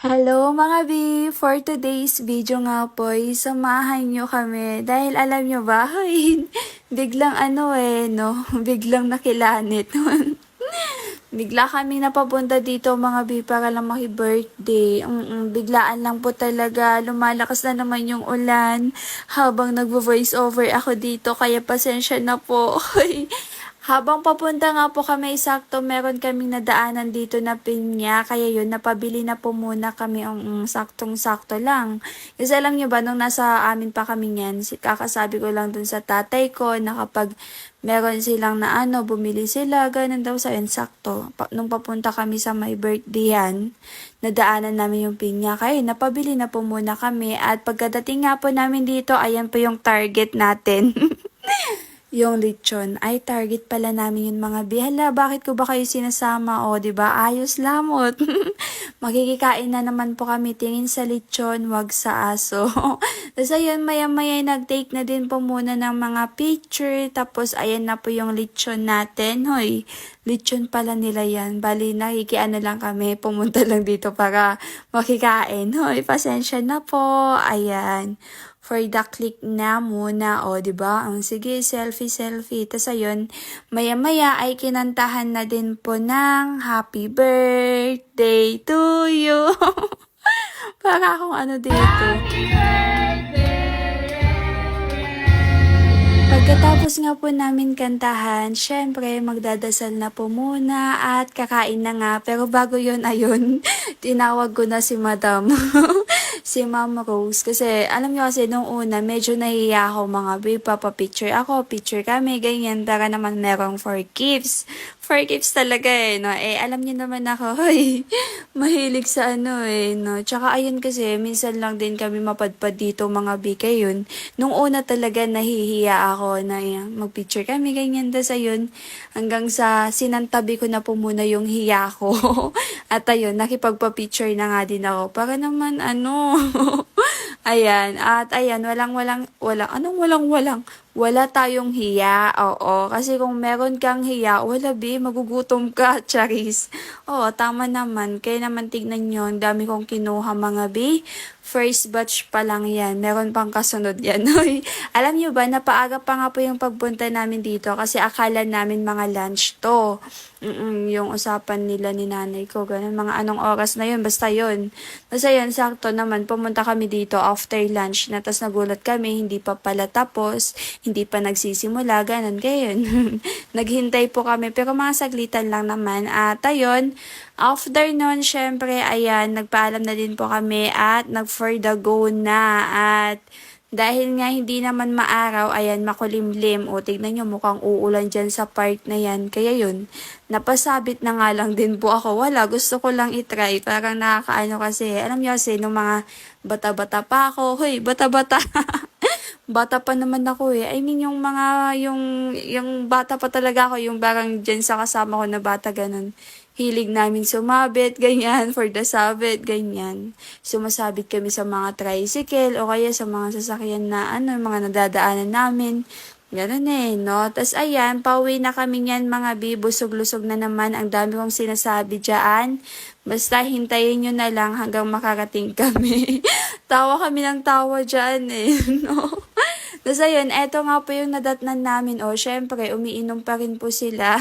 Hello mga B! For today's video nga po, samahan nyo kami. Dahil alam nyo ba, biglang no? Biglang nakilanit. Bigla kami napapunta dito mga B para lang maki-birthday. Biglaan lang po talaga. Lumalakas na naman yung ulan habang nagvo-voice over ako dito. Kaya pasensya na po. Habang papunta nga po kami, sakto meron kaming nadaanan dito na pinya. Kaya yun, napabili na po muna kami ang saktong-sakto lang. Kasi alam nyo ba, nung nasa amin pa kami yan, kakasabi ko lang dun sa tatay ko na kapag meron silang na bumili sila, ganun daw sa sakto. Nung papunta kami sa my birthday yan, nadaanan namin yung pinya. Kaya napabili na po muna kami. At pagkadating nga po namin dito, ayan po yung target natin. Yung lechon, ay target pala namin yung mga bihala. Bakit ko ba kayo sinasama? O, di ba? Ayos lamot. Magkikikain na naman po kami. Tingin sa lechon, wag sa aso. Tapos ayun, maya-maya nag-take na din po muna ng mga picture. Tapos ayan na po yung lechon natin. Hoy, lechon pala nila yan. Bali, nakikiano lang kami. Pumunta lang dito para makikain. Hoy, pasensya na po. Ayan. For the click na muna, o, di ba? Ang sige, selfie. Tapos ayun, maya-maya ay kinantahan na din po ng happy birthday to you. Para akong ano dito. Pagkatapos nga po namin kantahan, syempre magdadasal na po muna at kakain na nga. Pero bago yun, ayun, tinawag ko na si Madam. Si Ma'am Rose. Kasi alam niyo kasi nung una, medyo nahiya ako mga babe, papapicture ako, picture kami, ganyan, para naman merong for gifts. For gifts talaga no. Alam niyo naman ako, mahilig sa no. Tsaka ayun kasi, minsan lang din kami mapadpad dito mga bika yun. Nung una talaga nahihiya ako na magpicture kami, ganyan, tas ayun, hanggang sa sinantabi ko na po muna yung hiya ko. At ayun, nakipagpa-picture na nga din ako. Para naman ayan, at ayan, wala tayong hiya, oo. Kasi kung meron kang hiya, wala magugutom ka, charis. Oo, tama naman. Kaya naman tignan nyo, ang dami kong kinuha mga first batch pa lang yan. Meron pang kasunod yan. Alam nyo ba, napaaga pa nga po yung pagpunta namin dito kasi akala namin mga lunch to. Yung usapan nila ni nanay ko, ganun, mga anong oras na yun, basta yun. Basta yun, sakto naman, pumunta kami dito after lunch na, tas nagulat kami, hindi pa pala tapos, hindi pa nagsisimula, ganun, gayon. Naghintay po kami, pero mga saglitan lang naman, at ayun, after nun, syempre, ayan, nagpaalam na din po kami, at nag-for the go na, at dahil nga hindi naman maaraw, ayan, makulimlim. O, tignan nyo, mukhang uulan dyan sa part na yan. Kaya yun, napasabit na nga lang din po ako. Wala, gusto ko lang itry. Parang nakakaano kasi. Alam nyo kasi, nung mga bata-bata pa ako, bata-bata. Bata pa naman ako I mean, yung bata pa talaga ako, yung parang dyan sa kasama ko na bata, ganun. Hilig namin sumabit, ganyan, for the sabit, ganyan. Sumasabit kami sa mga tricycle o kaya sa mga sasakyan na mga nadadaanan namin. Ganun no? Tapos ayan, pauwi na kami niyan mga busog-lusog na naman. Ang dami kong sinasabi dyan. Basta hintayin nyo na lang hanggang makarating kami. Tawa kami ng tawa dyan no? Tapos ayun, eto nga po yung nadatnan namin. O, syempre, umiinom pa rin po sila.